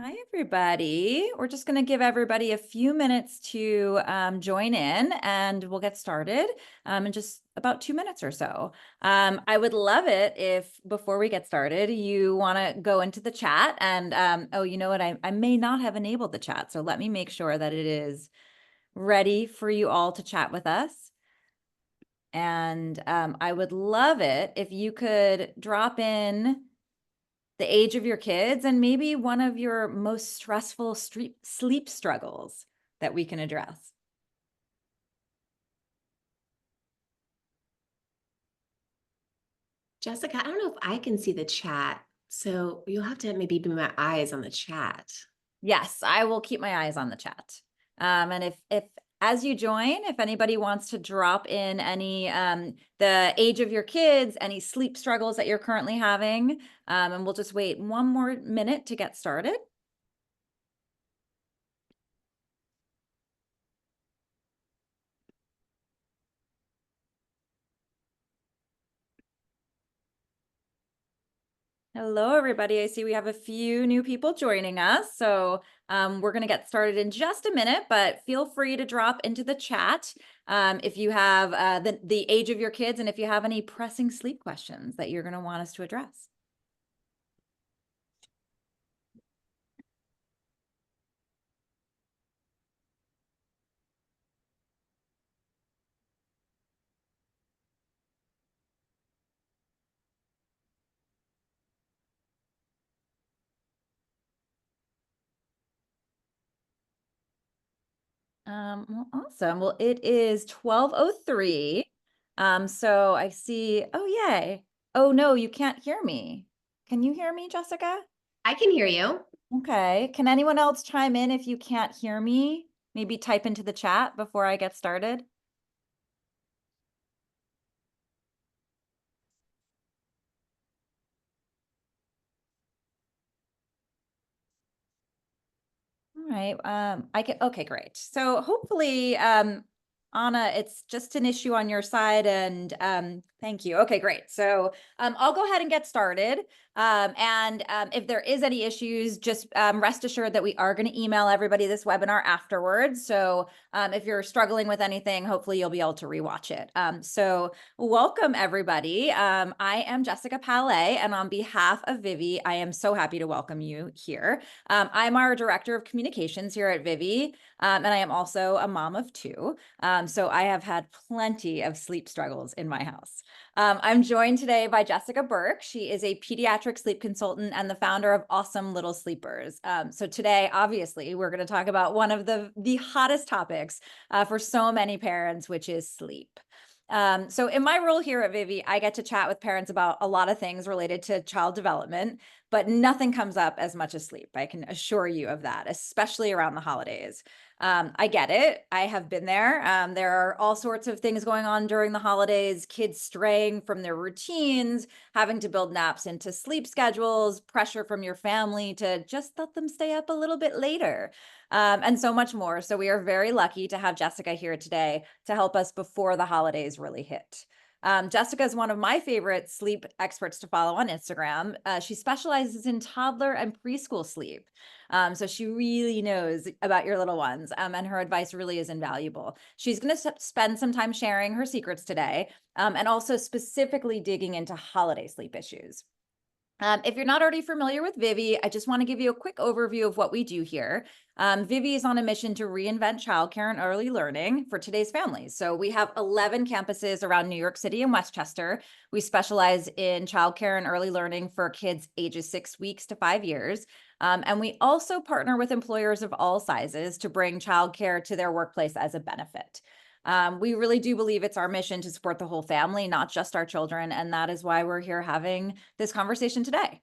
Hi, everybody. We're just going to give everybody a few minutes to join in and we'll get started in just about 2 minutes or so. I would love it if before we get started, you want to go into the chat and, oh, you know what? I may not have enabled the chat. So let me make sure that it is ready for you all to chat with us. And I would love it if you could drop in the age of your kids, and maybe one of your most stressful sleep struggles that we can address. Jessica, I don't know if I can see the chat, so you'll have to maybe be my eyes on the chat. Yes, I will keep my eyes on the chat. And if as you join, if anybody wants to drop in any the age of your kids, any sleep struggles that you're currently having, and we'll just wait one more minute to get started. Hello, everybody. I see we have a few new people joining us. So we're going to get started in just a minute, but feel free to drop into the chat if you have the age of your kids and if you have any pressing sleep questions that you're going to want us to address. Well, awesome. Well, it is 12:03. So I see, oh, yay. Oh, no, you can't hear me. Can you hear me, Jessica? I can hear you. Okay. Can anyone else chime in if you can't hear me? Maybe type into the chat before I get started. All right. Okay, great. So hopefully, Anna, it's just an issue on your side and thank you. Okay, great. So I'll go ahead and get started. And if there is any issues, just rest assured that we are going to email everybody this webinar afterwards. So if you're struggling with anything, hopefully you'll be able to rewatch it. So welcome, everybody. I am Jessica Palais, and on behalf of Vivvi, I am so happy to welcome you here. I'm our director of communications here at Vivvi, and I am also a mom of two. So I have had plenty of sleep struggles in my house. I'm joined today by Jessica Berk. She is a pediatric sleep consultant and the founder of Awesome Little Sleepers. So today, obviously, we're going to talk about one of the hottest topics for so many parents, which is sleep. So in my role here at Vivvi, I get to chat with parents about a lot of things related to child development, but nothing comes up as much as sleep. I can assure you of that, especially around the holidays. I get it. I have been there. There are all sorts of things going on during the holidays, kids straying from their routines, having to build naps into sleep schedules, pressure from your family to just let them stay up a little bit later, and so much more. So we are very lucky to have Jessica here today to help us before the holidays really hit. Jessica is one of my favorite sleep experts to follow on Instagram. She specializes in toddler and preschool sleep. So she really knows about your little ones, and her advice really is invaluable. She's going to spend some time sharing her secrets today, and also specifically digging into holiday sleep issues. If you're not already familiar with Vivvi, I just want to give you a quick overview of what we do here. Vivvi is on a mission to reinvent childcare and early learning for today's families. So we have 11 campuses around New York City and Westchester. We specialize in childcare and early learning for kids ages 6 weeks to 5 years. And we also partner with employers of all sizes to bring childcare to their workplace as a benefit. We really do believe it's our mission to support the whole family, not just our children. And that is why we're here having this conversation today.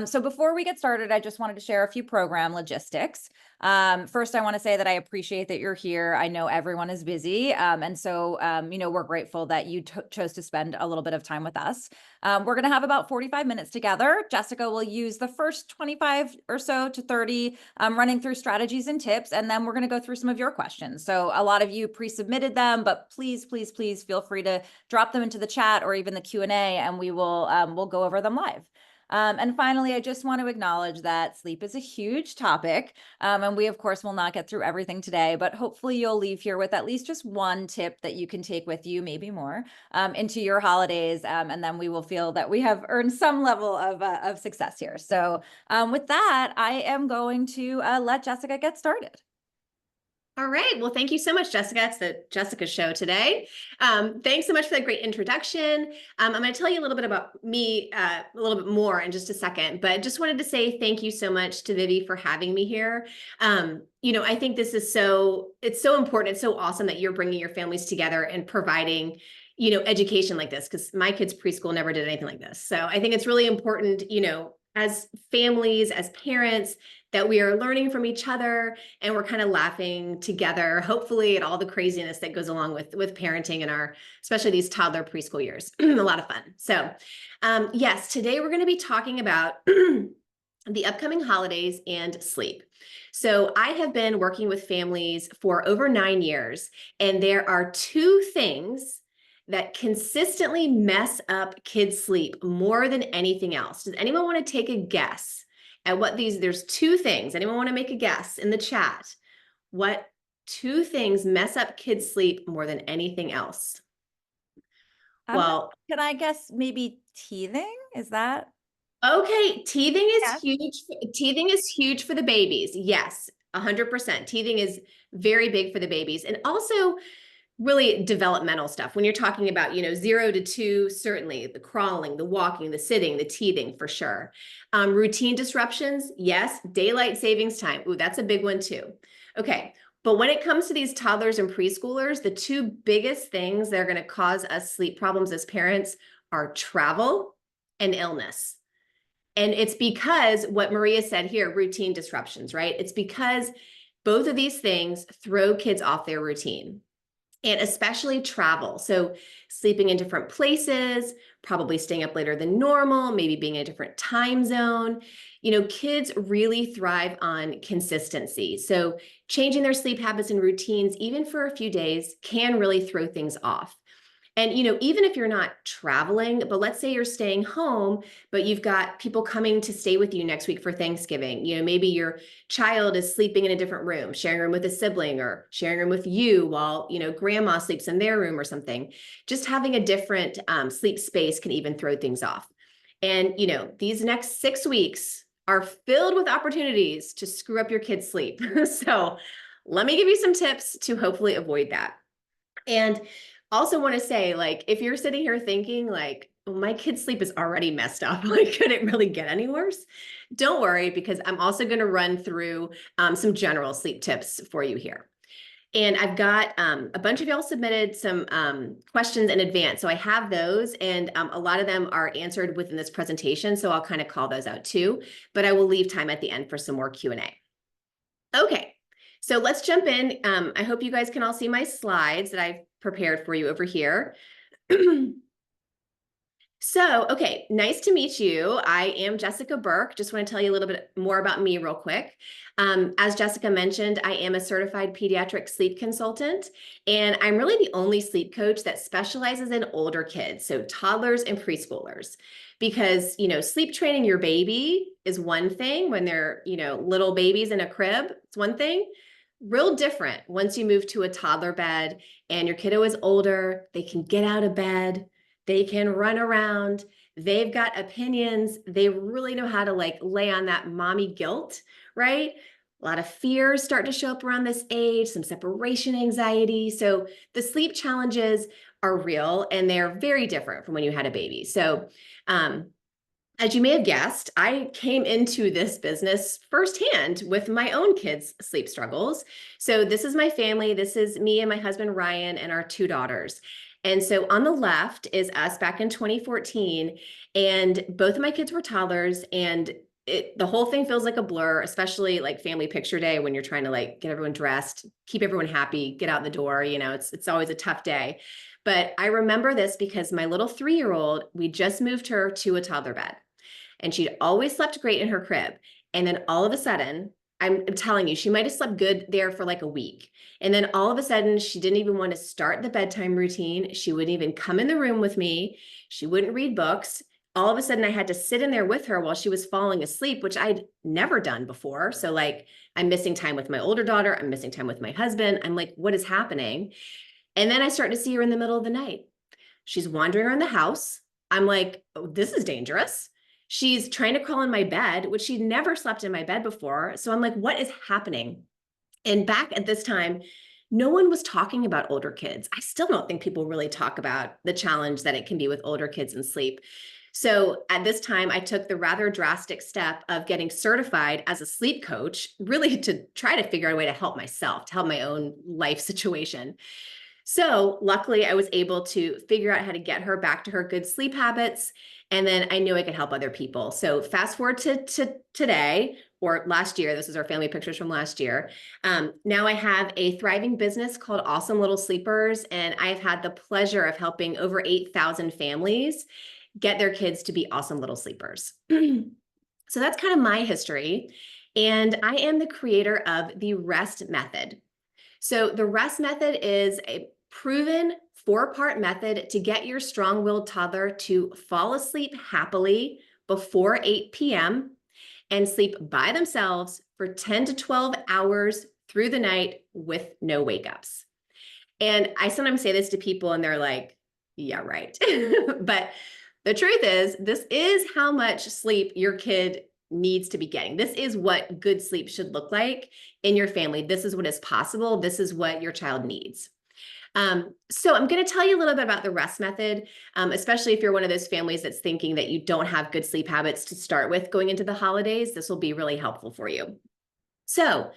So before we get started, I just wanted to share a few program logistics. First, I want to say that I appreciate that you're here. I know everyone is busy. And so, we're grateful that you chose to spend a little bit of time with us. We're going to have about 45 minutes together. Jessica will use the first 25 or so to 30, running through strategies and tips, and then we're going to go through some of your questions. So a lot of you pre-submitted them, but please, please, please feel free to drop them into the chat or even the Q&A, and we'll go over them live. And finally, I just want to acknowledge that sleep is a huge topic. And we, of course, will not get through everything today, but hopefully you'll leave here with at least just one tip that you can take with you, maybe more, into your holidays. And then we will feel that we have earned some level of success here. So with that, I am going to let Jessica get started. All right. Well, thank you so much, Jessica. It's the Jessica show today. Thanks so much for that great introduction. I'm going to tell you a little bit about me, a little bit more in just a second, but just wanted to say thank you so much to Vivvi for having me here. I think this is it's so important. It's so awesome that you're bringing your families together and providing, education like this, because my kids' preschool never did anything like this. So I think it's really important, as families, as parents, that we are learning from each other and we're kind of laughing together, hopefully, at all the craziness that goes along with parenting in especially these toddler preschool years. A lot of fun. So yes, today we're going to be talking about the upcoming holidays and sleep. So I have been working with families for over 9 years, and there are two things that consistently mess up kids' sleep more than anything else. Does anyone want to take a guess at what there's two things? Anyone want to make a guess in the chat? What two things mess up kids' sleep more than anything else? Well, Can I guess maybe teething? Is that? okay, teething is Yeah. huge. Teething is huge for the babies. Yes, 100%. Teething is very big for the babies. And also really developmental stuff. When you're talking about, 0 to 2, certainly the crawling, the walking, the sitting, the teething for sure. Routine disruptions, yes. Daylight savings time. Ooh, that's a big one too. Okay. But when it comes to these toddlers and preschoolers, the two biggest things that are going to cause us sleep problems as parents are travel and illness. And it's because what Maria said here, routine disruptions, right? It's because both of these things throw kids off their routine. And especially travel. So sleeping in different places, probably staying up later than normal, maybe being in a different time zone. Kids really thrive on consistency. So changing their sleep habits and routines, even for a few days, can really throw things off. And, even if you're not traveling, but let's say you're staying home, but you've got people coming to stay with you next week for Thanksgiving. Maybe your child is sleeping in a different room, sharing a room with a sibling or sharing a room with you while, grandma sleeps in their room or something. Just having a different sleep space can even throw things off. And, these next 6 weeks are filled with opportunities to screw up your kids' sleep. So let me give you some tips to hopefully avoid that. And also want to say, if you're sitting here thinking oh, my kid's sleep is already messed up, could it really get any worse? Don't worry, because I'm also going to run through some general sleep tips for you here. And I've got a bunch of y'all submitted some questions in advance. So I have those, and a lot of them are answered within this presentation. So I'll kind of call those out too, but I will leave time at the end for some more Q&A. Okay. So let's jump in. I hope you guys can all see my slides that I've prepared for you over here. So, okay, nice to meet you. I am Jessica Berk. Just want to tell you a little bit more about me real quick. As Jessica mentioned, I am a certified pediatric sleep consultant, and I'm really the only sleep coach that specializes in older kids, so toddlers and preschoolers. Because, sleep training your baby is one thing when they're, little babies in a crib, it's one thing. Real different once you move to a toddler bed and your kiddo is older, they can get out of bed, they can run around, they've got opinions, they really know how to lay on that mommy guilt, right? A lot of fears start to show up around this age, some separation anxiety. So the sleep challenges are real and they're very different from when you had a baby. So as you may have guessed, I came into this business firsthand with my own kids' sleep struggles. So this is my family. This is me and my husband, Ryan, and our 2 daughters. And so on the left is us back in 2014. And both of my kids were toddlers, and the whole thing feels like a blur, especially family picture day when you're trying to get everyone dressed, keep everyone happy, get out the door. It's always a tough day. But I remember this because my little 3-year-old, we just moved her to a toddler bed. And she'd always slept great in her crib. And then all of a sudden, I'm telling you, she might have slept good there for a week. And then all of a sudden, she didn't even want to start the bedtime routine. She wouldn't even come in the room with me. She wouldn't read books. all of a sudden I had to sit in there with her while she was falling asleep, which I'd never done before. So like, I'm missing time with my older daughter. I'm missing time with my husband. I'm like, what is happening? And then I start to see her in the middle of the night. She's wandering around the house. I'm like, oh, this is dangerous. She's trying to crawl in my bed, which she'd never slept in my bed before. So I'm like, what is happening? And back at this time, no one was talking about older kids. I still don't think people really talk about the challenge that it can be with older kids and sleep. So at this time, I took the rather drastic step of getting certified as a sleep coach, really to try to figure out a way to help myself, to help my own life situation. So luckily, I was able to figure out how to get her back to her good sleep habits. And then I knew I could help other people. So fast forward to today or last year, this is our family pictures from last year. Now I have a thriving business called Awesome Little Sleepers. And I've had the pleasure of helping over 8,000 families get their kids to be awesome little sleepers. So that's kind of my history. And I am the creator of the REST method. So the REST method is a proven 4-part method to get your strong-willed toddler to fall asleep happily before 8 p.m. and sleep by themselves for 10 to 12 hours through the night with no wake-ups. And I sometimes say this to people and they're like, yeah, right. But the truth is, this is how much sleep your kid needs to be getting. This is what good sleep should look like in your family. This is what is possible. This is what your child needs. So I'm going to tell you a little bit about the REST method, especially if you're one of those families that's thinking that you don't have good sleep habits to start with going into the holidays. This will be really helpful for you. So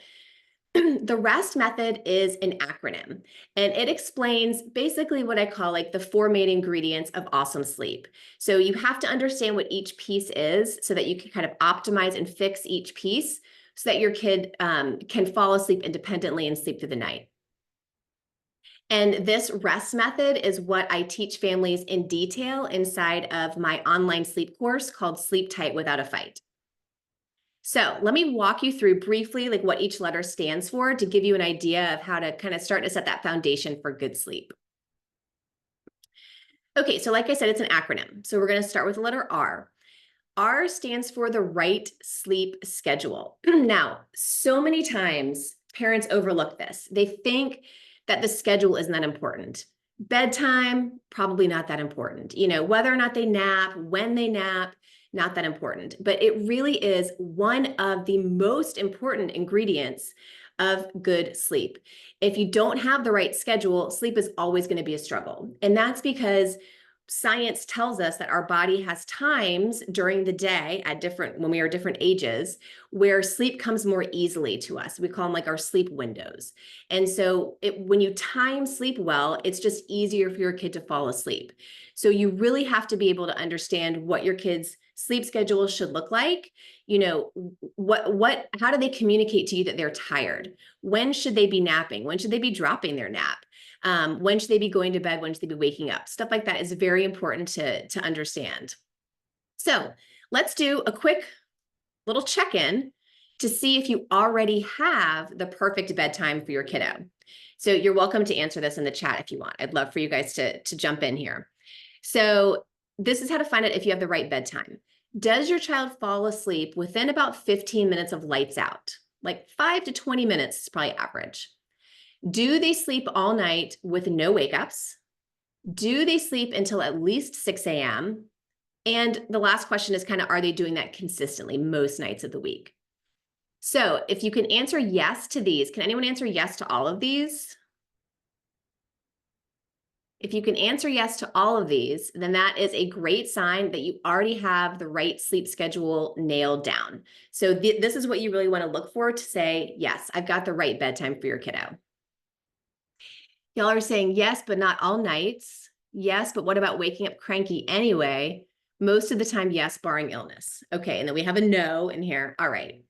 the REST method is an acronym, and it explains basically what I call like the 4 main ingredients of awesome sleep. So you have to understand what each piece is so that you can kind of optimize and fix each piece so that your kid can fall asleep independently and sleep through the night. And this REST method is what I teach families in detail inside of my online sleep course called Sleep Tight Without a Fight. So let me walk you through briefly like what each letter stands for to give you an idea of how to kind of start to set that foundation for good sleep. Okay, so like I said, it's an acronym. So we're going to start with the letter R. R stands for the right sleep schedule. Now, so many times parents overlook this. They think that the schedule isn't that important. Bedtime, probably not that important. You know, whether or not they nap, when they nap, not that important. But it really is one of the most important ingredients of good sleep. If you don't have the right schedule, sleep is always going to be a struggle. And that's because science tells us that our body has times during the day at when we are different ages where sleep comes more easily to us. We call them like our sleep windows. And so when you time sleep well, it's just easier for your kid to fall asleep. So you really have to be able to understand what your kid's sleep schedule should look like. You know, how do they communicate to you that they're tired? When should they be napping? When should they be dropping their nap? When should they be going to bed? When should they be waking up? Stuff like that is very important to understand. So let's do a quick little check-in to see if you already have the perfect bedtime for your kiddo. So you're welcome to answer this in the chat if you want. I'd love for you guys to jump in here. So this is how to find out if you have the right bedtime. Does your child fall asleep within about 15 minutes of lights out? Like 5 to 20 minutes is probably average. Do they sleep all night with no wake-ups? Do they sleep until at least 6 a.m.? And the last question is kind of, are they doing that consistently most nights of the week? So if you can answer yes to these, can anyone answer yes to all of these? If you can answer yes to all of these, then that is a great sign that you already have the right sleep schedule nailed down. So this is what you really want to look for to say, yes, I've got the right bedtime for your kiddo. Y'all are saying yes, but not all nights. Yes, but what about waking up cranky anyway? Most of the time, yes, barring illness. Okay, and then we have a no in here. All right.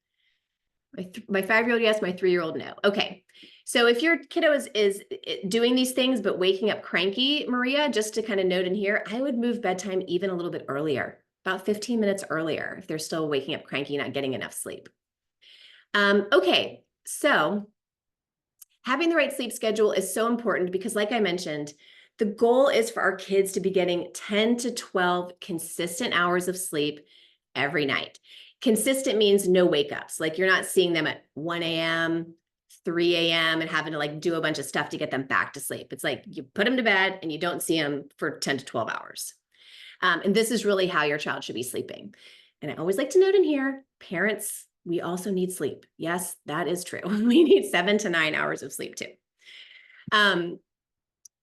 My 5-year-old, yes, my 3-year-old, no. Okay, so if your kiddo is doing these things but waking up cranky, Maria, just to kind of note in here, I would move bedtime even a little bit earlier, about 15 minutes earlier if they're still waking up cranky, not getting enough sleep. Okay, so having the right sleep schedule is so important because, like I mentioned, The goal is for our kids to be getting 10 to 12 consistent hours of sleep every night. Consistent means no wake ups. Like you're not seeing them at 1 a.m., 3 a.m. and having to like do a bunch of stuff to get them back to sleep. It's like you put them to bed and you don't see them for 10 to 12 hours. And this is really how your child should be sleeping. And I always like to note in here, parents, we also need sleep. Yes, that is true. We need 7 to 9 hours of sleep too.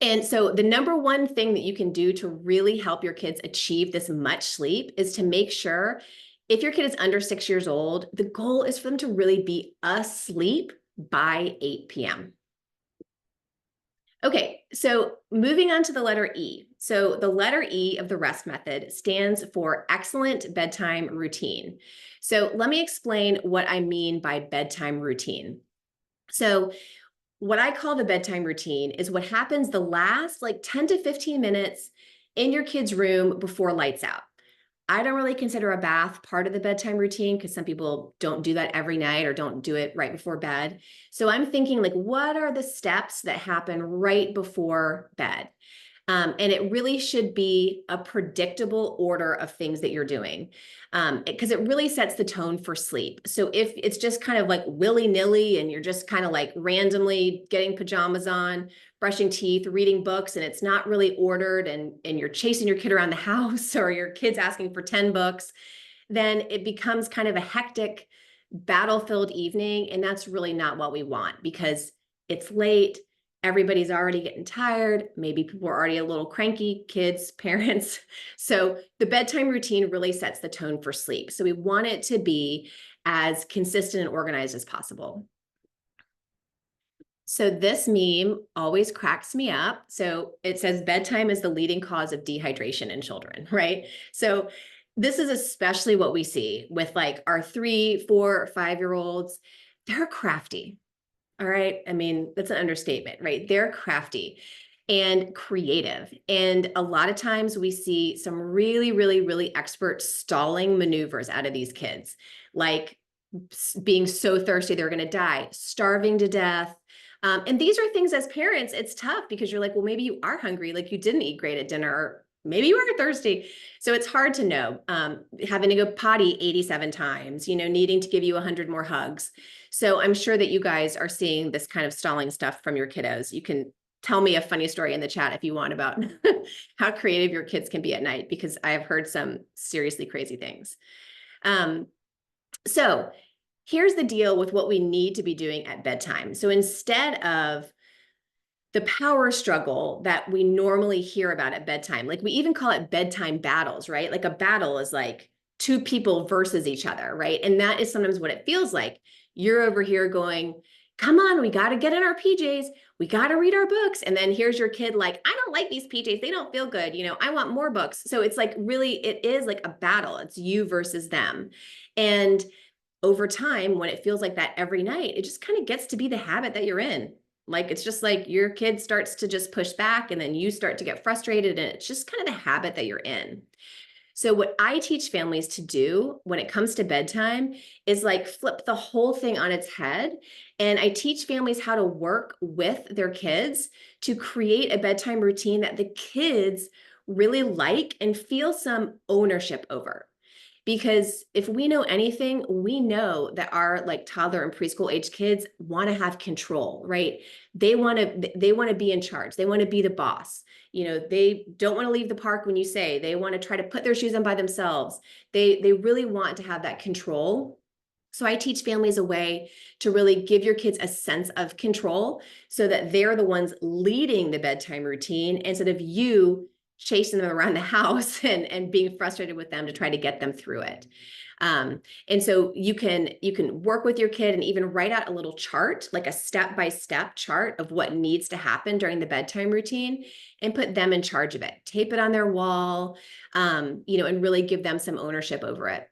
And so the number one thing that you can do to really help your kids achieve this much sleep is to make sure if your kid is under 6 years old, the goal is for them to really be asleep by 8 p.m. Okay, so moving on to the letter E. So the letter E of the REST method stands for excellent bedtime routine. So let me explain what I mean by bedtime routine. So what I call the bedtime routine is what happens the last like 10 to 15 minutes in your kid's room before lights out. I don't really consider a bath part of the bedtime routine because some people don't do that every night or don't do it right before bed. So I'm thinking like, what are the steps that happen right before bed? And it really should be a predictable order of things that you're doing because it really sets the tone for sleep. So if it's just kind of like willy-nilly and you're just kind of like randomly getting pajamas on, brushing teeth, reading books, and it's not really ordered and you're chasing your kid around the house or your kid's asking for 10 books, then it becomes kind of a hectic, battle-filled evening. And that's really not what we want because it's late. Everybody's already getting tired. Maybe people are already a little cranky, kids, parents. So the bedtime routine really sets the tone for sleep. So we want it to be as consistent and organized as possible. So this meme always cracks me up. So it says bedtime is the leading cause of dehydration in children, right? So this is especially what we see with like our 3, 4, 5-year-olds. They're crafty. All right. I mean, that's an understatement, right? They're crafty and creative. And a lot of times we see some really, really, really expert stalling maneuvers out of these kids, like being so thirsty they're going to die, starving to death. And these are things as parents, it's tough because you're like, well, maybe you are hungry, like you didn't eat great at dinner, or maybe you are thirsty. So it's hard to know. Having to go potty 87 times, needing to give you 100 more hugs. So I'm sure that you guys are seeing this kind of stalling stuff from your kiddos. You can tell me a funny story in the chat if you want about how creative your kids can be at night, because I've heard some seriously crazy things. So here's the deal with what we need to be doing at bedtime. So instead of the power struggle that we normally hear about at bedtime, like we even call it bedtime battles, right? Like a battle is like two people versus each other, right? And that is sometimes what it feels like. You're over here going, come on, we got to get in our PJs. We got to read our books. And then here's your kid like, I don't like these PJs. They don't feel good. I want more books. So it's like really, it is like a battle. It's you versus them. And over time, when it feels like that every night, it just kind of gets to be the habit that you're in. Like, it's just like your kid starts to just push back and then you start to get frustrated. And it's just kind of the habit that you're in. So what I teach families to do when it comes to bedtime is like flip the whole thing on its head. And I teach families how to work with their kids to create a bedtime routine that the kids really like and feel some ownership over. Because if we know anything, we know that our like toddler and preschool age kids want to have control, right? They want to be in charge. They want to be the boss. They don't want to leave the park when you say. They want to try to put their shoes on by themselves. They really want to have that control. So I teach families a way to really give your kids a sense of control so that they're the ones leading the bedtime routine instead of you chasing them around the house and being frustrated with them to try to get them through it. And so you can work with your kid and even write out a little chart, like a step-by-step chart of what needs to happen during the bedtime routine and put them in charge of it. Tape it on their wall, and really give them some ownership over it.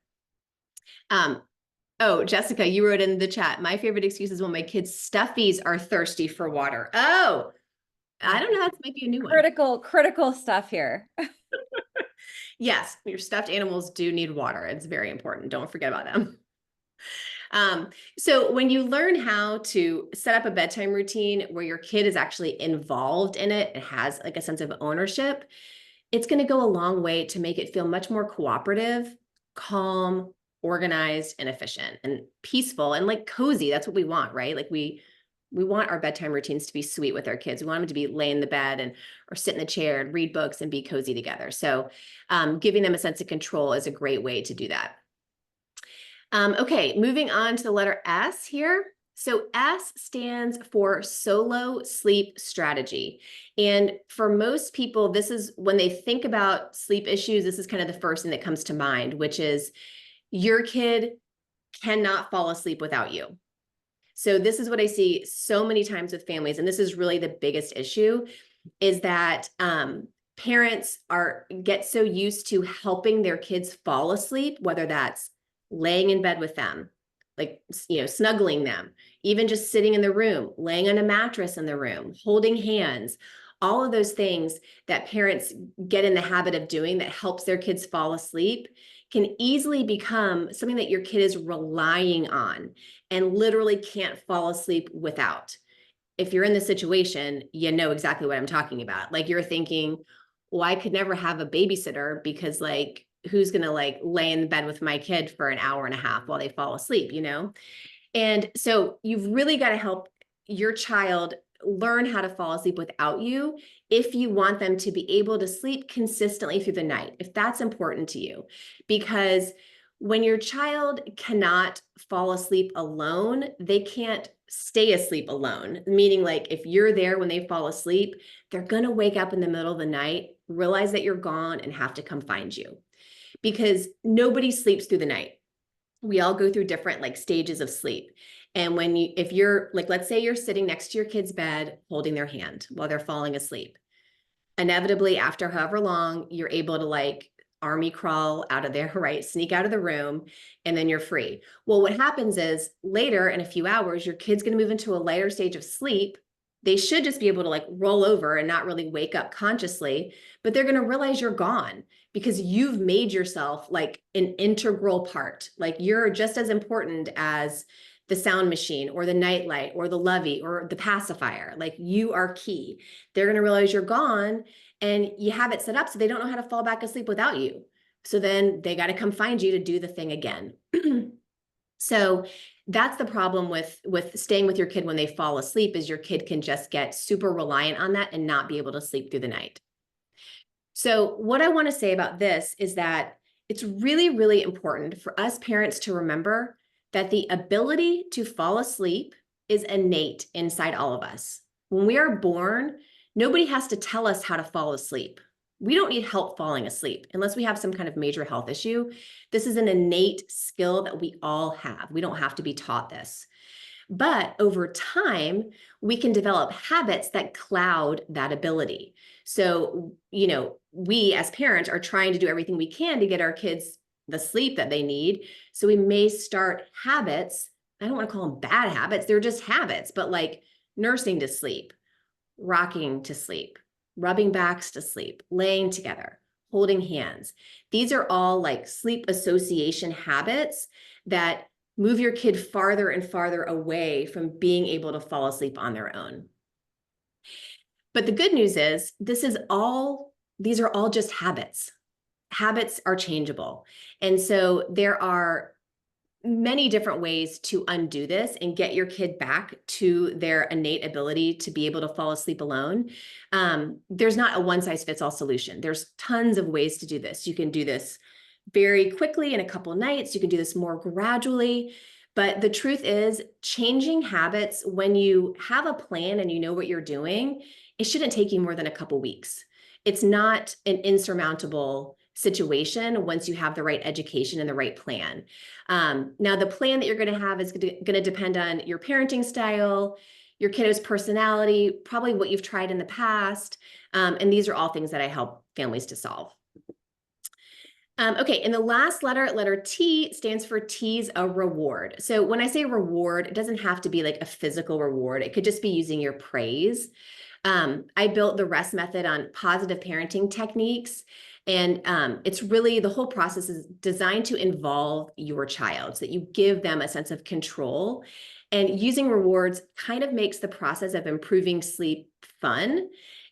Oh, Jessica, you wrote in the chat, my favorite excuse is when my kids' stuffies are thirsty for water. Oh, I don't know. That might be a new one. Critical stuff here. Yes, your stuffed animals do need water. It's very important. Don't forget about them. So when you learn how to set up a bedtime routine where your kid is actually involved in it and has like a sense of ownership, it's going to go a long way to make it feel much more cooperative, calm, organized, and efficient and peaceful and like cozy. That's what we want, right? Like we want our bedtime routines to be sweet with our kids. We want them to be lay in the bed and or sit in the chair and read books and be cozy together. So giving them a sense of control is a great way to do that. Okay, moving on to the letter S here. So S stands for solo sleep strategy. And for most people, this is when they think about sleep issues, this is kind of the first thing that comes to mind, which is your kid cannot fall asleep without you. So this is what I see so many times with families, and this is really the biggest issue, is that parents get so used to helping their kids fall asleep, whether that's laying in bed with them, like, snuggling them, even just sitting in the room, laying on a mattress in the room, holding hands, all of those things that parents get in the habit of doing that helps their kids fall asleep can easily become something that your kid is relying on and literally can't fall asleep without. If you're in this situation, you know exactly what I'm talking about. Like you're thinking, well, I could never have a babysitter because like, who's going to like lay in bed with my kid for an hour and a half while they fall asleep, And so you've really got to help your child learn how to fall asleep without you if you want them to be able to sleep consistently through the night, if that's important to you. Because when your child cannot fall asleep alone, they can't stay asleep alone. Meaning, like, if you're there when they fall asleep, they're going to wake up in the middle of the night, realize that you're gone, and have to come find you. Because nobody sleeps through the night. We all go through different like stages of sleep. And if you're like, let's say you're sitting next to your kid's bed, holding their hand while they're falling asleep, inevitably after however long, you're able to like army crawl out of there, right? Sneak out of the room, and then you're free. Well, what happens is later in a few hours, your kid's going to move into a lighter stage of sleep. They should just be able to like roll over and not really wake up consciously, but they're going to realize you're gone because you've made yourself like an integral part. Like you're just as important as the sound machine or the nightlight or the lovey or the pacifier. Like you are key. They're going to realize you're gone and you have it set up so they don't know how to fall back asleep without you. So then they got to come find you to do the thing again. So that's the problem with staying with your kid when they fall asleep is your kid can just get super reliant on that and not be able to sleep through the night. So what I want to say about this is that it's really, really important for us parents to remember that the ability to fall asleep is innate inside all of us. When we are born, nobody has to tell us how to fall asleep. We don't need help falling asleep unless we have some kind of major health issue. This is an innate skill that we all have. We don't have to be taught this. But over time, we can develop habits that cloud that ability. So, we as parents are trying to do everything we can to get our kids the sleep that they need. So we may start habits. I don't want to call them bad habits. They're just habits, but like nursing to sleep, rocking to sleep, rubbing backs to sleep, laying together, holding hands. These are all like sleep association habits that move your kid farther and farther away from being able to fall asleep on their own. But the good news is these are all just habits. Habits are changeable. And so there are many different ways to undo this and get your kid back to their innate ability to be able to fall asleep alone. There's not a one size fits all solution. There's tons of ways to do this. You can do this very quickly in a couple of nights. You can do this more gradually. But the truth is, changing habits when you have a plan and you know what you're doing, it shouldn't take you more than a couple weeks. It's not an insurmountable situation once you have the right education and the right plan. Now, the plan that you're going to have is going to depend on your parenting style, your kiddo's personality, probably what you've tried in the past. And these are all things that I help families to solve. Okay, and the last letter T, stands for T's a reward. So when I say reward, it doesn't have to be like a physical reward. It could just be using your praise. I built the REST method on positive parenting techniques. And it's really, the whole process is designed to involve your child so that you give them a sense of control. And using rewards kind of makes the process of improving sleep fun.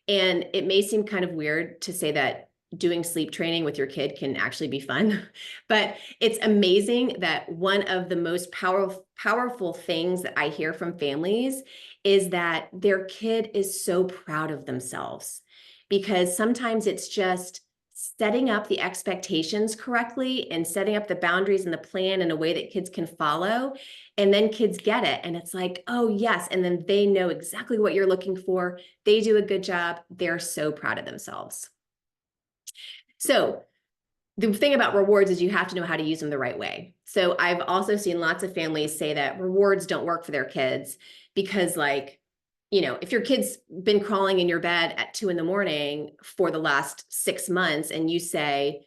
And it may seem kind of weird to say that doing sleep training with your kid can actually be fun, but it's amazing that one of the most powerful things that I hear from families is that their kid is so proud of themselves, because sometimes it's just setting up the expectations correctly and setting up the boundaries and the plan in a way that kids can follow. And then kids get it. And it's like, oh, yes. And then they know exactly what you're looking for. They do a good job. They're so proud of themselves. So the thing about rewards is you have to know how to use them the right way. So I've also seen lots of families say that rewards don't work for their kids because, like, if your kid's been crawling in your bed at 2 a.m. for the last 6 months and you say,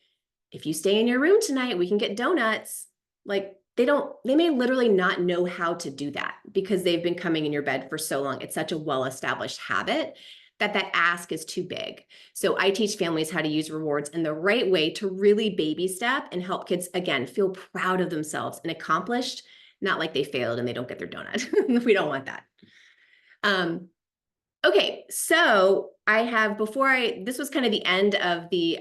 if you stay in your room tonight, we can get donuts. Like, they may literally not know how to do that because they've been coming in your bed for so long. It's such a well-established habit that ask is too big. So I teach families how to use rewards in the right way to really baby step and help kids, again, feel proud of themselves and accomplished, not like they failed and they don't get their donut. We don't want that. Okay, so I have, this was kind of the end of the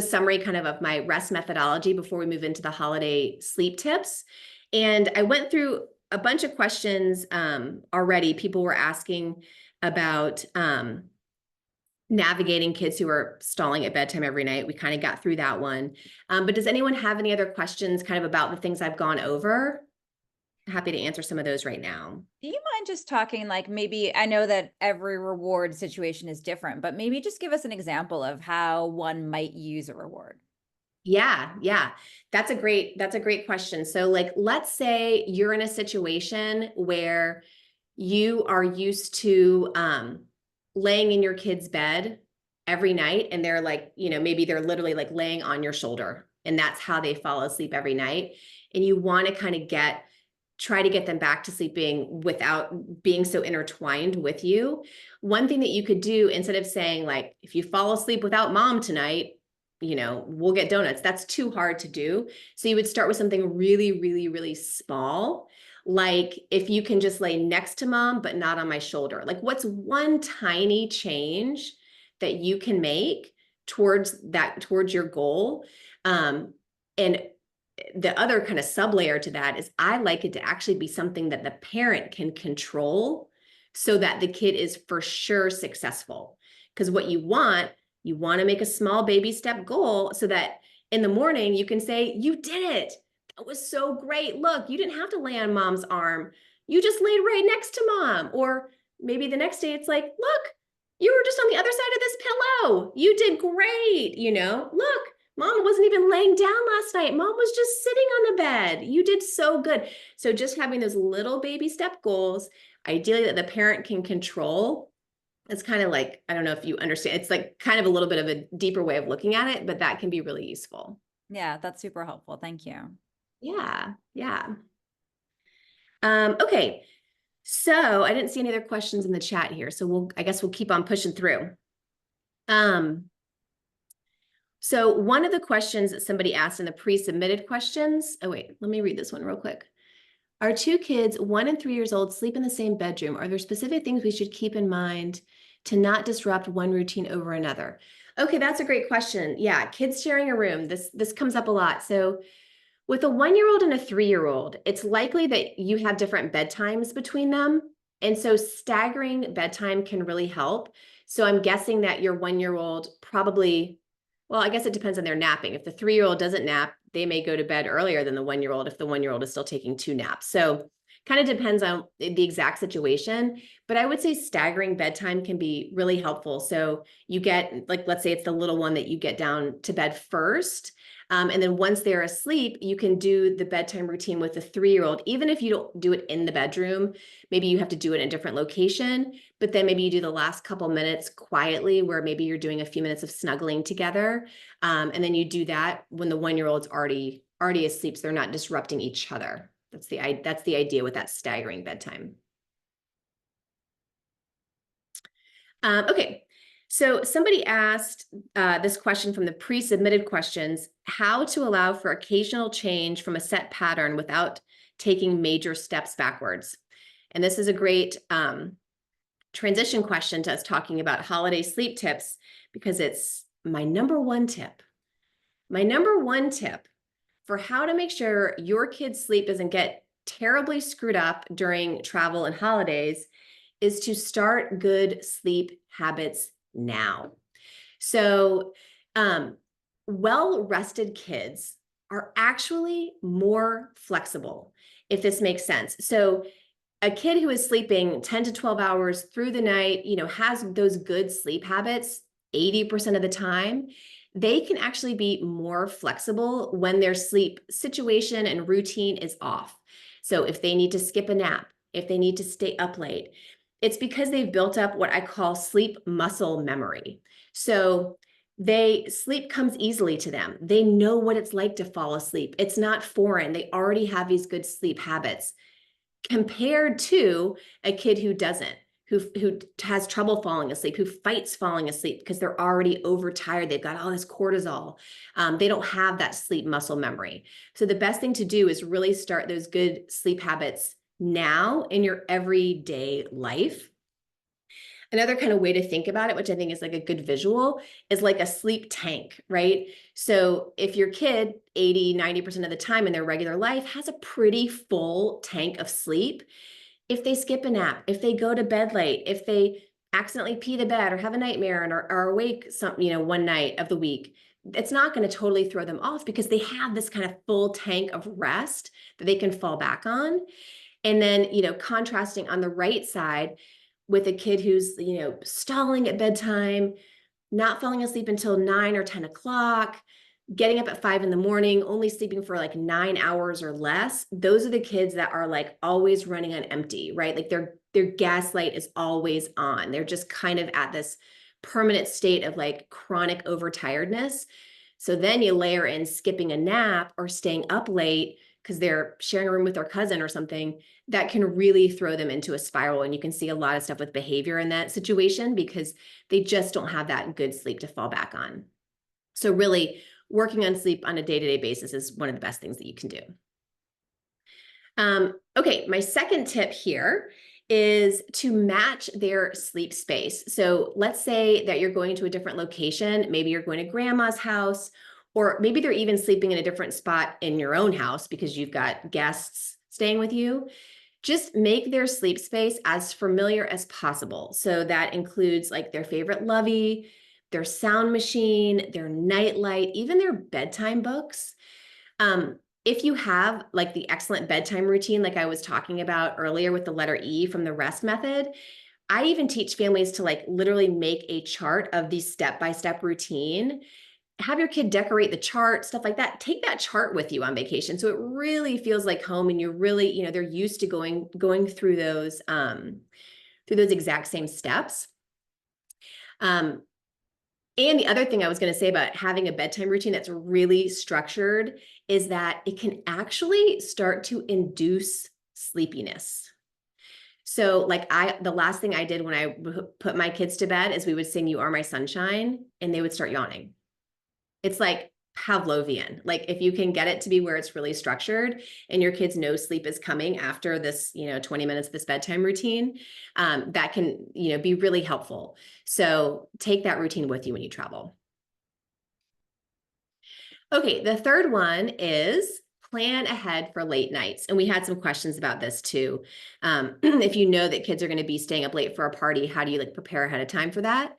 summary kind of my rest methodology before we move into the holiday sleep tips. And I went through a bunch of questions already. People were asking about navigating kids who are stalling at bedtime every night. We kind of got through that one. But does anyone have any other questions kind of about the things I've gone over? Happy to answer some of those right now. Do you mind just talking, like, maybe, I know that every reward situation is different, but maybe just give us an example of how one might use a reward. Yeah. That's a great question. So, like, let's say you're in a situation where you are used to laying in your kid's bed every night, and they're like, maybe they're literally like laying on your shoulder, and that's how they fall asleep every night. And you want to kind of try to get them back to sleeping without being so intertwined with you. One thing that you could do, instead of saying, like, if you fall asleep without mom tonight, we'll get donuts. That's too hard to do. So you would start with something really, really, really small. Like, if you can just lay next to mom, but not on my shoulder. Like, what's one tiny change that you can make towards your goal? And the other kind of sub-layer to that is I like it to actually be something that the parent can control so that the kid is for sure successful. Because what you want to make a small baby step goal so that in the morning you can say, you did it. That was so great. Look, you didn't have to lay on mom's arm. You just laid right next to mom. Or maybe the next day it's like, look, you were just on the other side of this pillow. You did great. Look, mom wasn't even laying down last night. Mom was just sitting on the bed. You did so good. So just having those little baby step goals, ideally that the parent can control. It's kind of like, I don't know if you understand, it's like kind of a little bit of a deeper way of looking at it, but that can be really useful. Yeah, that's super helpful. Thank you. Yeah. Okay. So I didn't see any other questions in the chat here. So I guess we'll keep on pushing through. So one of the questions that somebody asked in the pre-submitted questions, oh wait, let me read this one real quick. Our 2 kids, 1 and 3 years old, sleep in the same bedroom. Are there specific things we should keep in mind to not disrupt one routine over another? Okay, that's a great question. Yeah, kids sharing a room. This comes up a lot. So with a 1-year-old and a 3-year-old, it's likely that you have different bedtimes between them. And so staggering bedtime can really help. So I'm guessing that your 1-year-old probably, well, I guess it depends on their napping. If the 3-year-old doesn't nap, they may go to bed earlier than the 1-year-old if the 1-year-old is still taking 2 naps. So kind of depends on the exact situation, but I would say staggering bedtime can be really helpful. So you get, like, let's say it's the little one that you get down to bed first. And then once they're asleep, you can do the bedtime routine with the 3-year-old. Even if you don't do it in the bedroom, maybe you have to do it in a different location, but then maybe you do the last couple minutes quietly where maybe you're doing a few minutes of snuggling together. And then you do that when the 1-year-old's already asleep, so they're not disrupting each other. That's the idea with that staggering bedtime. Okay. So somebody asked this question from the pre-submitted questions, how to allow for occasional change from a set pattern without taking major steps backwards. And this is a great transition question to us talking about holiday sleep tips, because it's my number one tip. My number one tip for how to make sure your kid's sleep doesn't get terribly screwed up during travel and holidays is to start good sleep habits now. So, well-rested kids are actually more flexible, if this makes sense. So, a kid who is sleeping 10 to 12 hours through the night, has those good sleep habits 80% of the time, they can actually be more flexible when their sleep situation and routine is off. So if they need to skip a nap, if they need to stay up late, it's because they've built up what I call sleep muscle memory. So sleep comes easily to them. They know what it's like to fall asleep. It's not foreign. They already have these good sleep habits compared to a kid who doesn't, who has trouble falling asleep, who fights falling asleep because they're already overtired. They've got all this cortisol. They don't have that sleep muscle memory. So the best thing to do is really start those good sleep habits now in your everyday life. Another kind of way to think about it, which I think is like a good visual, is like a sleep tank, right? So if your kid 80, 90% of the time in their regular life has a pretty full tank of sleep, if they skip a nap, if they go to bed late, if they accidentally pee the bed or have a nightmare and are awake one night of the week, it's not going to totally throw them off because they have this kind of full tank of rest that they can fall back on. And then, contrasting on the right side with a kid who's, stalling at bedtime, not falling asleep until 9 or 10 o'clock, getting up at 5 in the morning, only sleeping for like 9 hours or less. Those are the kids that are like always running on empty, right? Like their gaslight is always on. They're just kind of at this permanent state of like chronic overtiredness. So then you layer in skipping a nap or staying up late because they're sharing a room with their cousin or something, that can really throw them into a spiral. And you can see a lot of stuff with behavior in that situation because they just don't have that good sleep to fall back on. So really working on sleep on a day-to-day basis is one of the best things that you can do. Okay, my second tip here is to match their sleep space. So let's say that you're going to a different location. Maybe you're going to grandma's house, or maybe they're even sleeping in a different spot in your own house because you've got guests staying with you. Just make their sleep space as familiar as possible. So that includes like their favorite lovey, their sound machine, their nightlight, even their bedtime books. If you have like the excellent bedtime routine, like I was talking about earlier with the letter E from the rest method, I even teach families to like literally make a chart of the step-by-step routine. Have your kid decorate the chart, stuff like that. Take that chart with you on vacation. So it really feels like home and you're really, they're used to going through those exact same steps. And the other thing I was going to say about having a bedtime routine that's really structured is that it can actually start to induce sleepiness. So like the last thing I did when I put my kids to bed is we would sing "You Are My Sunshine" and they would start yawning. It's like Pavlovian. Like if you can get it to be where it's really structured and your kids know sleep is coming after this, 20 minutes of this bedtime routine, that can, be really helpful. So take that routine with you when you travel. Okay, the third one is plan ahead for late nights. And we had some questions about this too. If you know that kids are going to be staying up late for a party, how do you like prepare ahead of time for that?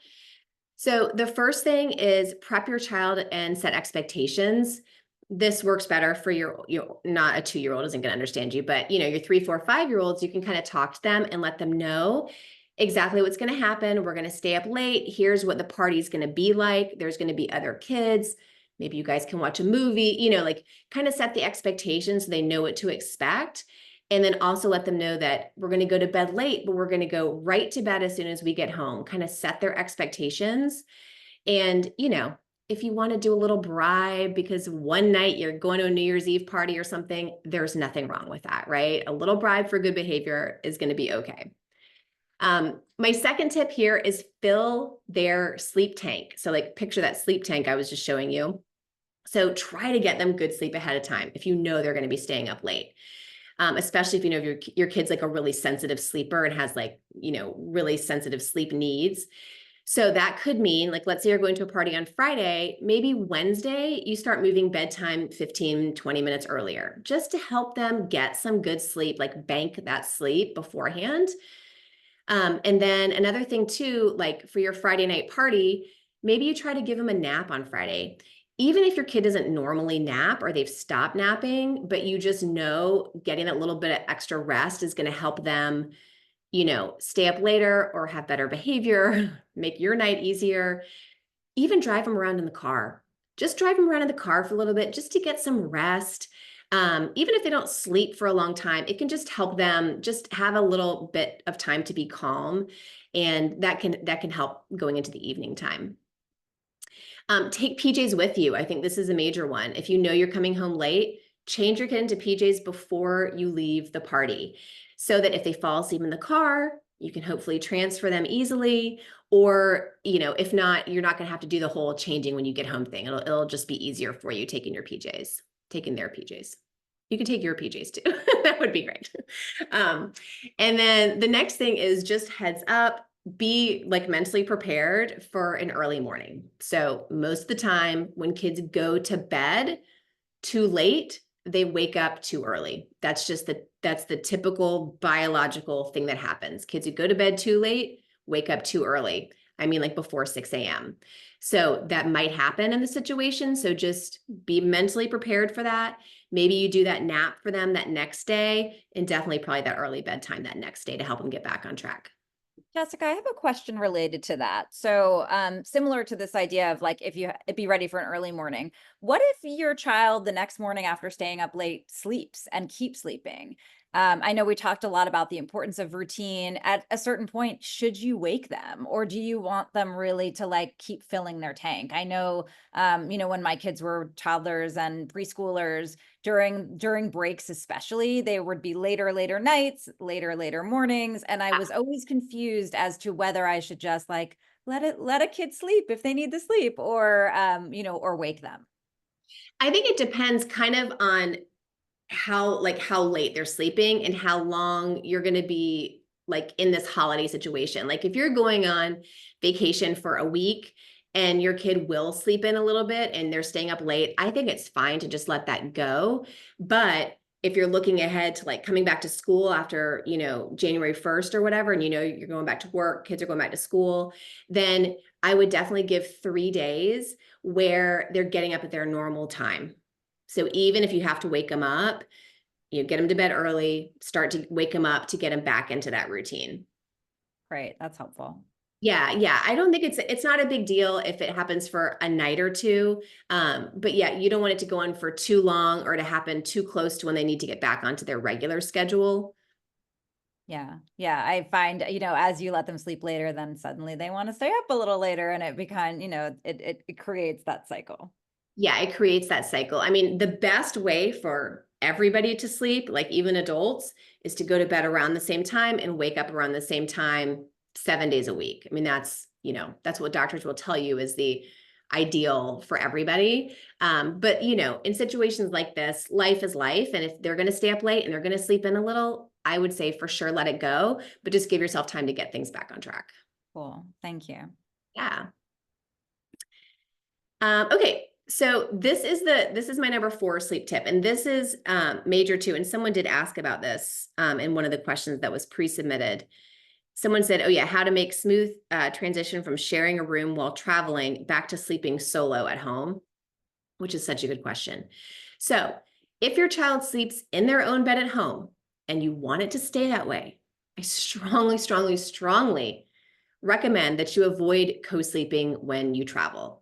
So the first thing is prep your child and set expectations. This works better for your not a 2-year-old isn't going to understand you, but your 3, 4, 5-year-olds, you can kind of talk to them and let them know exactly what's going to happen. We're going to stay up late. Here's what the party's going to be like. There's going to be other kids. Maybe you guys can watch a movie, like kind of set the expectations so they know what to expect. And then also let them know that we're going to go to bed late, but we're going to go right to bed as soon as we get home, kind of set their expectations. And, if you want to do a little bribe because one night you're going to a New Year's Eve party or something, there's nothing wrong with that, right? A little bribe for good behavior is going to be okay. My second tip here is fill their sleep tank. So like picture that sleep tank I was just showing you. So try to get them good sleep ahead of time if you know they're going to be staying up late. Especially if you know your kid's like a really sensitive sleeper and has like, really sensitive sleep needs. So that could mean, like, let's say you're going to a party on Friday, maybe Wednesday, you start moving bedtime 15, 20 minutes earlier, just to help them get some good sleep, like bank that sleep beforehand. And then another thing too, like for your Friday night party, maybe you try to give them a nap on Friday. Even if your kid doesn't normally nap or they've stopped napping, but you just know getting that little bit of extra rest is going to help them, stay up later or have better behavior, make your night easier. Even drive them around in the car. Just drive them around in the car for a little bit just to get some rest. Even if they don't sleep for a long time, it can just help them just have a little bit of time to be calm. And that can help going into the evening time. Take PJs with you. I think this is a major one. If you know you're coming home late, change your kid into PJs before you leave the party so that if they fall asleep in the car, you can hopefully transfer them easily. Or, if not, you're not going to have to do the whole changing when you get home thing. It'll just be easier for you taking their PJs. You can take your PJs too. That would be great. And then the next thing is just heads up, be like mentally prepared for an early morning. So most of the time when kids go to bed too late, they wake up too early. That's the typical biological thing that happens. Kids who go to bed too late, wake up too early. I mean, like before 6 a.m. So that might happen in the situation. So just be mentally prepared for that. Maybe you do that nap for them that next day, and definitely probably that early bedtime that next day to help them get back on track. Jessica, I have a question related to that. So, similar to this idea of like, if you be ready for an early morning, what if your child the next morning after staying up late sleeps and keeps sleeping? I know we talked a lot about the importance of routine. At a certain point, should you wake them, or do you want them really to like keep filling their tank? I know, when my kids were toddlers and preschoolers, during breaks especially, they would be later nights, later mornings, and I was always confused as to whether I should just like let a kid sleep if they need to sleep, or or wake them. I think it depends kind of on how late they're sleeping and how long you're going to be like in this holiday situation. Like if you're going on vacation for a week and your kid will sleep in a little bit and they're staying up late, I think it's fine to just let that go. But if you're looking ahead to like coming back to school after, January 1st or whatever, and you're going back to work, kids are going back to school, then I would definitely give 3 days where they're getting up at their normal time. So even if you have to wake them up, get them to bed early, start to wake them up to get them back into that routine. Right, that's helpful. Yeah. I don't think it's not a big deal if it happens for a night or two. But yeah, you don't want it to go on for too long or to happen too close to when they need to get back onto their regular schedule. Yeah. I find, as you let them sleep later, then suddenly they want to stay up a little later, and it becomes, it creates that cycle. Yeah, it creates that cycle. I mean, the best way for everybody to sleep, like even adults, is to go to bed around the same time and wake up around the same time 7 days a week. I mean, that's what doctors will tell you is the ideal for everybody. But in situations like this, life is life. And if they're going to stay up late and they're going to sleep in a little, I would say for sure let it go, but just give yourself time to get things back on track. Cool. Thank you. Yeah. Okay. So this is my number 4 sleep tip, and this is major too. And someone did ask about this in one of the questions that was pre-submitted. Someone said, "Oh yeah, how to make smooth transition from sharing a room while traveling back to sleeping solo at home," which is such a good question. So if your child sleeps in their own bed at home and you want it to stay that way, I strongly recommend that you avoid co-sleeping when you travel.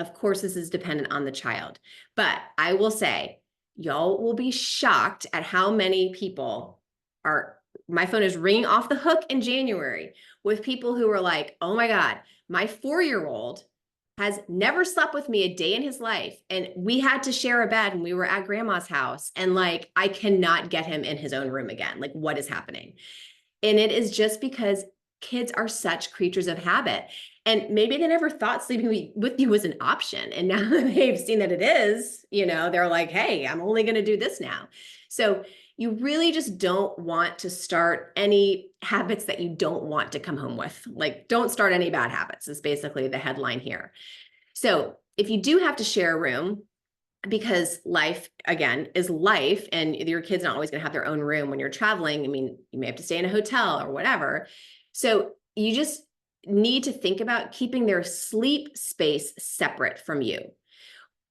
Of course, this is dependent on the child, but I will say, y'all will be shocked at how many people my phone is ringing off the hook in January with people who are like, "Oh my God, my 4-year-old has never slept with me a day in his life. And we had to share a bed when we were at grandma's house. And like, I cannot get him in his own room again. Like, what is happening?" And it is just because kids are such creatures of habit. And maybe they never thought sleeping with you was an option. And now that they've seen that it is, they're like, hey, I'm only going to do this now. So you really just don't want to start any habits that you don't want to come home with. Like, don't start any bad habits, is basically the headline here. So if you do have to share a room, because life again is life, and your kid's not always going to have their own room when you're traveling. I mean, you may have to stay in a hotel or whatever. So you just need to think about keeping their sleep space separate from you,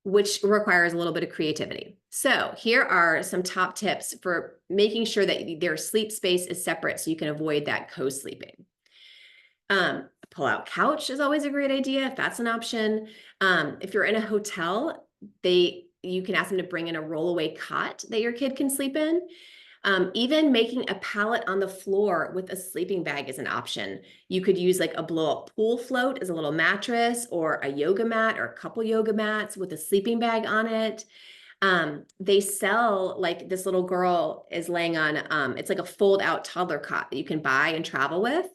which requires a little bit of creativity. So here are some top tips for making sure that their sleep space is separate so you can avoid that co-sleeping. Pull-out couch is always a great idea if that's an option. If you're in a hotel, you can ask them to bring in a rollaway cot that your kid can sleep in. Even making a pallet on the floor with a sleeping bag is an option. You could use like a blow-up pool float as a little mattress, or a yoga mat or a couple yoga mats with a sleeping bag on it. They sell, like this little girl is laying on, it's like a fold-out toddler cot that you can buy and travel with.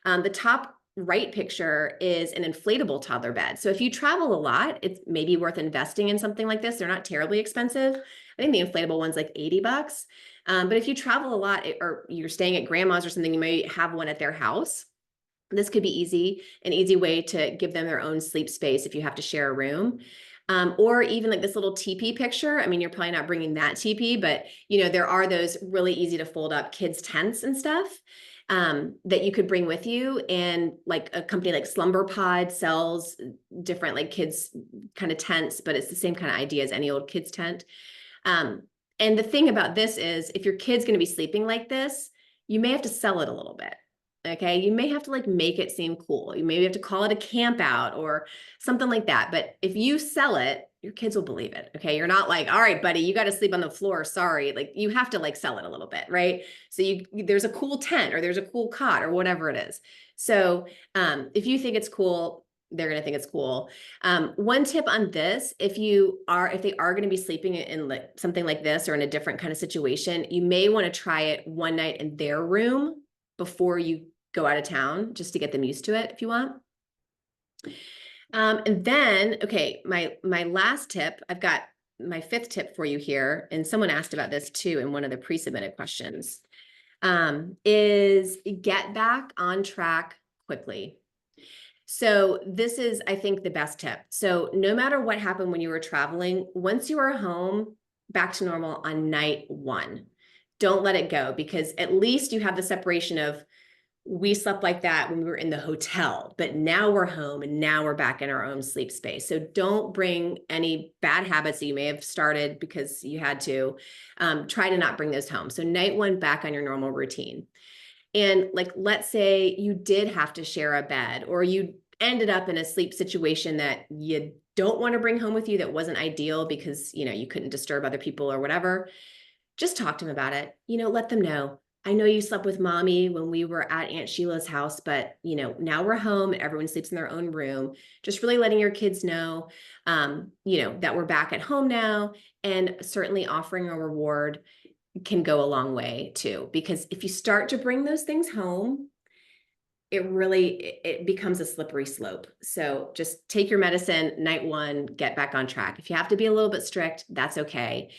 The top right picture is an inflatable toddler bed. So if you travel a lot, it's maybe worth investing in something like this. They're not terribly expensive. I think the inflatable one's like $80. But if you travel a lot, or you're staying at grandma's or something, you may have one at their house. This could be an easy way to give them their own sleep space if you have to share a room. Or even like this little teepee picture. I mean, you're probably not bringing that teepee, but there are those really easy to fold up kids tents and stuff that you could bring with you. And like a company like Slumber Pod sells different like kids kind of tents, but it's the same kind of idea as any old kids tent. And the thing about this is, if your kid's going to be sleeping like this, you may have to sell it a little bit. Okay. You may have to like make it seem cool. You maybe have to call it a camp out or something like that. But if you sell it, your kids will believe it. Okay. You're not like, all right, buddy, you got to sleep on the floor. Sorry. Like, you have to like sell it a little bit. Right. So there's a cool tent, or there's a cool cot, or whatever it is. So if you think it's cool, they're going to think it's cool. One tip on this, if they are going to be sleeping in like something like this or in a different kind of situation, you may want to try it one night in their room before you go out of town, just to get them used to it if you want. And then, okay, my last tip, I've got my fifth tip for you here. And someone asked about this too in one of the pre-submitted questions, is get back on track quickly. So this is, I think, the best tip. So no matter what happened when you were traveling, once you are home, back to normal on night one. Don't let it go, because at least you have the separation of, we slept like that when we were in the hotel, but now we're home and now we're back in our own sleep space. So don't bring any bad habits that you may have started because you had to. Try to not bring those home. So night one, back on your normal routine. And like, let's say you did have to share a bed, or you ended up in a sleep situation that you don't want to bring home with you, that wasn't ideal because, you couldn't disturb other people or whatever. Just talk to them about it. Let them know, I know you slept with mommy when we were at Aunt Sheila's house, but now we're home and everyone sleeps in their own room. Just really letting your kids know, that we're back at home now, and certainly offering a reward can go a long way too, because if you start to bring those things home, it becomes a slippery slope. So just take your medicine night one, get back on track. If you have to be a little bit strict, that's okay.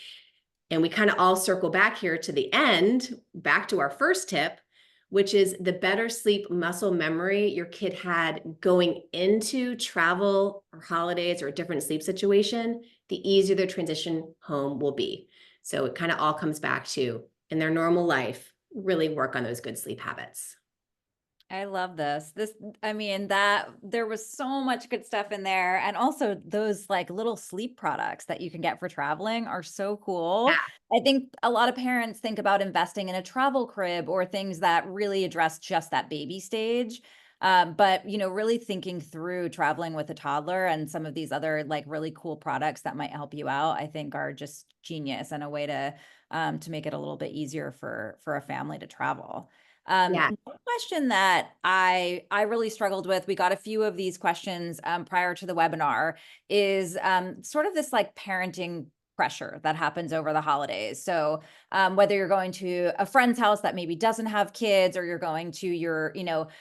And we kind of all circle back here to the end, back to our first tip, which is the better sleep muscle memory your kid had going into travel or holidays or a different sleep situation, the easier the transition home will be. So it kind of all comes back to, in their normal life, really work on those good sleep habits. I love this. I mean, that there was so much good stuff in there. And also those like little sleep products that you can get for traveling are so cool. Yeah. I think a lot of parents think about investing in a travel crib or things that really address just that baby stage. But really thinking through traveling with a toddler and some of these other like really cool products that might help you out, I think are just genius and a way to make it a little bit easier for a family to travel. Yeah. One question that I really struggled with, we got a few of these questions prior to the webinar, is sort of this like parenting pressure that happens over the holidays. So whether you're going to a friend's house that maybe doesn't have kids, or you're going to your,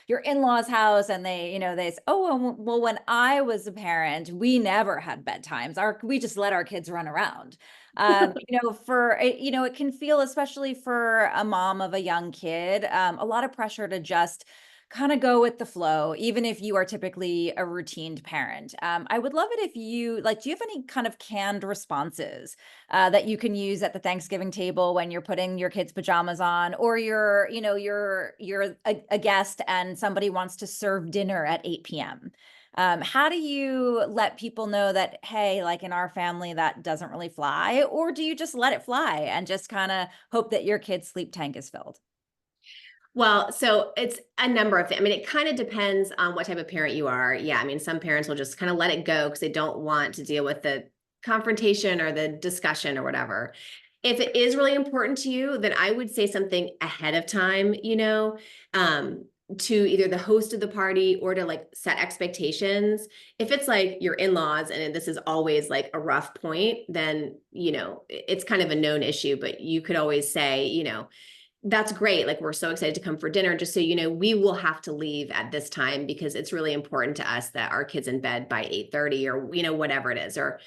your in-laws house, and they say, oh, well, when I was a parent, we never had bedtimes. We just let our kids run around. It can feel, especially for a mom of a young kid, a lot of pressure to just kind of go with the flow, even if you are typically a routined parent. I would love it if you do you have any kind of canned responses that you can use at the Thanksgiving table when you're putting your kids' pajamas on, or you're a guest and somebody wants to serve dinner at 8 p.m. How do you let people know that, hey, like in our family, that doesn't really fly? Or do you just let it fly and just kind of hope that your kid's sleep tank is filled? Well, so it's a number of things. I mean, it kind of depends on what type of parent you are. Yeah, I mean, some parents will just kind of let it go because they don't want to deal with the confrontation or the discussion or whatever. If it is really important to you, then I would say something ahead of time, to either the host of the party or to like set expectations. If it's like your in-laws and this is always like a rough point, then, it's kind of a known issue, but you could always say, that's great. Like, we're so excited to come for dinner. Just so you know, we will have to leave at this time because it's really important to us that our kid's in bed by 8:30, or, whatever it is. Or,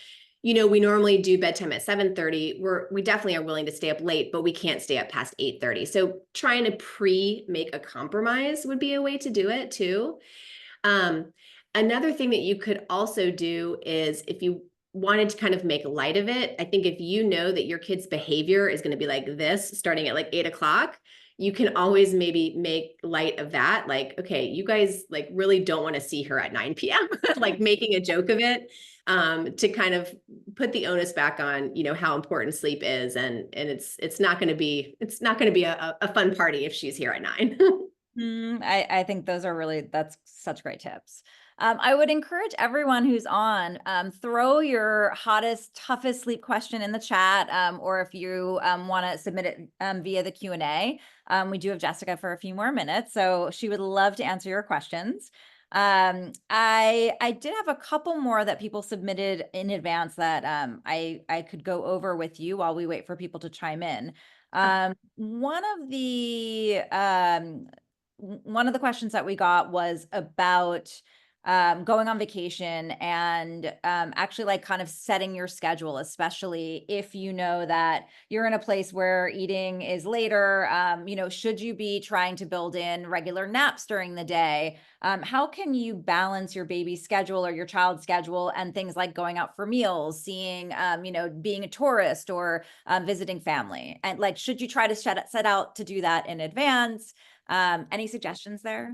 we normally do bedtime at 7:30. We definitely are willing to stay up late, but we can't stay up past 8:30. So trying to make a compromise would be a way to do it too. Um, Another thing that you could also do is, if you wanted to kind of make light of it, I think if you know that your kid's behavior is going to be like this starting at like 8 o'clock, you can always maybe make light of that. Like, okay, you guys like really don't want to see her at 9 p.m., like making a joke of it, to kind of put the onus back on, how important sleep is. And it's not going to be, a fun party if she's here at 9. I think that's such great tips. I would encourage everyone who's on, throw your hottest, toughest sleep question in the chat, or if you want to submit it via the Q&A. We do have Jessica for a few more minutes, so she would love to answer your questions. I did have a couple more that people submitted in advance that I could go over with you while we wait for people to chime in. One of the questions that we got was about going on vacation and actually like kind of setting your schedule, especially if you know that you're in a place where eating is later. Should you be trying to build in regular naps during the day? How can you balance your baby's schedule or your child's schedule and things like going out for meals, seeing, being a tourist, or visiting family? And like, should you try to set out to do that in advance? Any suggestions there?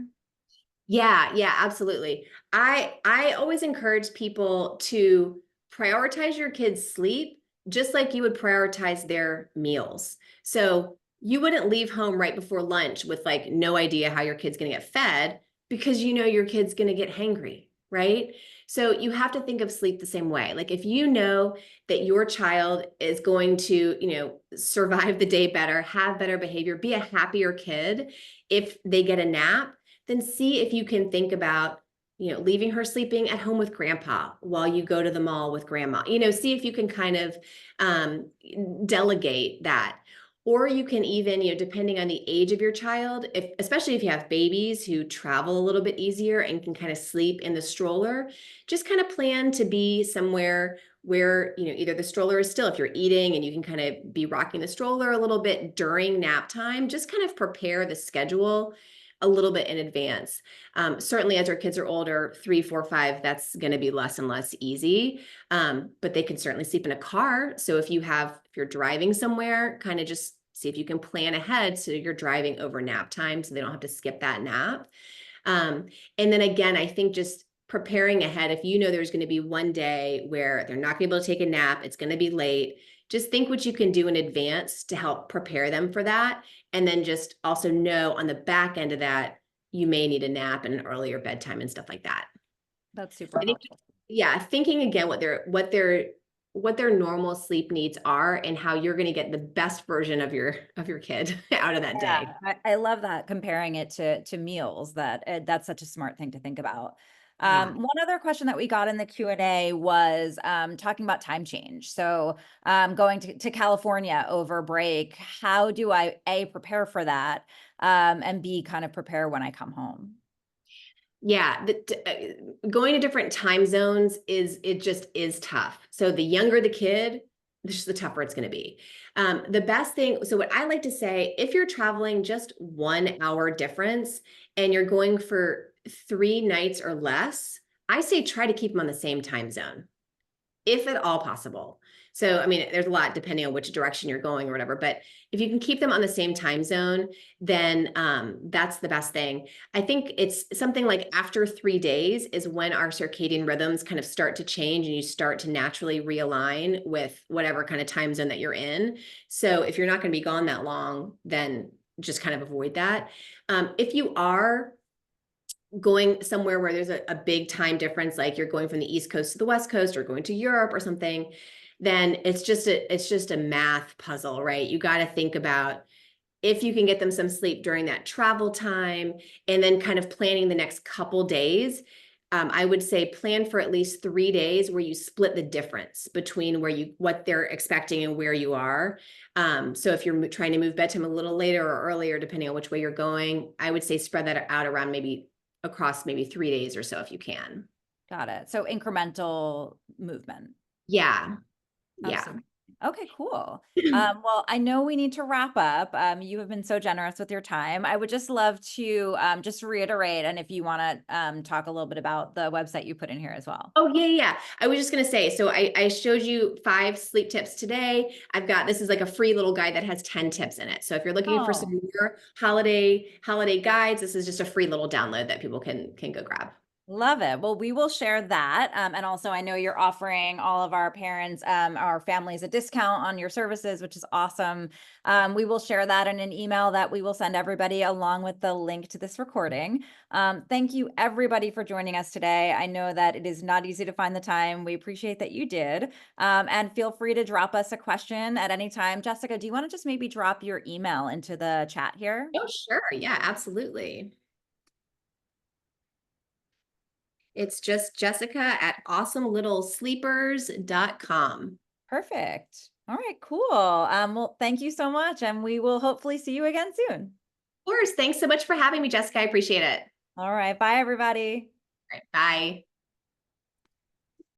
Yeah, absolutely. I always encourage people to prioritize your kids' sleep just like you would prioritize their meals. So you wouldn't leave home right before lunch with like no idea how your kid's going to get fed, because your kid's going to get hangry, right? So you have to think of sleep the same way. Like, if you know that your child is going to, survive the day better, have better behavior, be a happier kid if they get a nap, then see if you can think about, leaving her sleeping at home with grandpa while you go to the mall with grandma. See if you can kind of delegate that. Or you can even, depending on the age of your child, especially if you have babies who travel a little bit easier and can kind of sleep in the stroller, just kind of plan to be somewhere where, either the stroller is still, if you're eating, and you can kind of be rocking the stroller a little bit during nap time. Just kind of prepare the schedule a little bit in advance. Certainly as our kids are older, 3, 4, 5, that's going to be less and less easy. But they can certainly sleep in a car. So if you're driving somewhere, kind of just see if you can plan ahead so you're driving over nap time so they don't have to skip that nap. And then again, I think just preparing ahead, if there's going to be one day where they're not going to be able to take a nap, it's going to be late, just think what you can do in advance to help prepare them for that. And then just also know on the back end of that, you may need a nap and an earlier bedtime and stuff like that. That's super I think, helpful. yeah, thinking again what their normal sleep needs are and how you're going to get the best version of your kid out of that Yeah, day. I love that, comparing it to meals. That's such a smart thing to think about. Yeah. One other question that we got in the Q&A was talking about time change. So going to California over break, how do I A, prepare for that, and B, kind of prepare when I come home? Yeah, going to different time zones it just is tough. So the younger the kid, just the tougher it's going to be. The best thing, so what I like to say, if you're traveling just 1 hour difference and you're going for 3 nights or less, I say try to keep them on the same time zone, if at all possible. So, I mean, there's a lot depending on which direction you're going or whatever, but if you can keep them on the same time zone, then that's the best thing. I think it's something like after 3 days is when our circadian rhythms kind of start to change and you start to naturally realign with whatever kind of time zone that you're in. So if you're not going to be gone that long, then just kind of avoid that. If you are going somewhere where there's a big time difference, like you're going from the East Coast to the West Coast or going to Europe or something, then it's just a math puzzle, right? You got to think about if you can get them some sleep during that travel time and then kind of planning the next couple days. I would say plan for at least 3 days where you split the difference between what they're expecting and where you are. So if you're trying to move bedtime a little later or earlier, depending on which way you're going, I would say spread that out around maybe across maybe 3 days or so if you can. Got it. So incremental movement. Yeah. Yeah. Absolutely. Okay, cool. Well, I know we need to wrap up. You have been so generous with your time. I would just love to just reiterate, and if you want to talk a little bit about the website you put in here as well. Oh, yeah, yeah. I was just gonna say, so I showed you 5 sleep tips today. This is like a free little guide that has 10 tips in it. So if you're looking for some Oh. more holiday guides, this is just a free little download that people can go grab. Love it. Well, we will share that. And also, I know you're offering all of our parents, our families a discount on your services, which is awesome. We will share that in an email that we will send everybody along with the link to this recording. Thank you, everybody, for joining us today. I know that it is not easy to find the time. We appreciate that you did. And feel free to drop us a question at any time. Jessica, do you want to just maybe drop your email into the chat here? Oh, sure. Yeah, absolutely. It's just Jessica at awesomelittlesleepers.com. Perfect. All right, cool. Well, thank you so much, and we will hopefully see you again soon. Of course. Thanks so much for having me, Jessica. I appreciate it. All right, bye, everybody. All right, bye.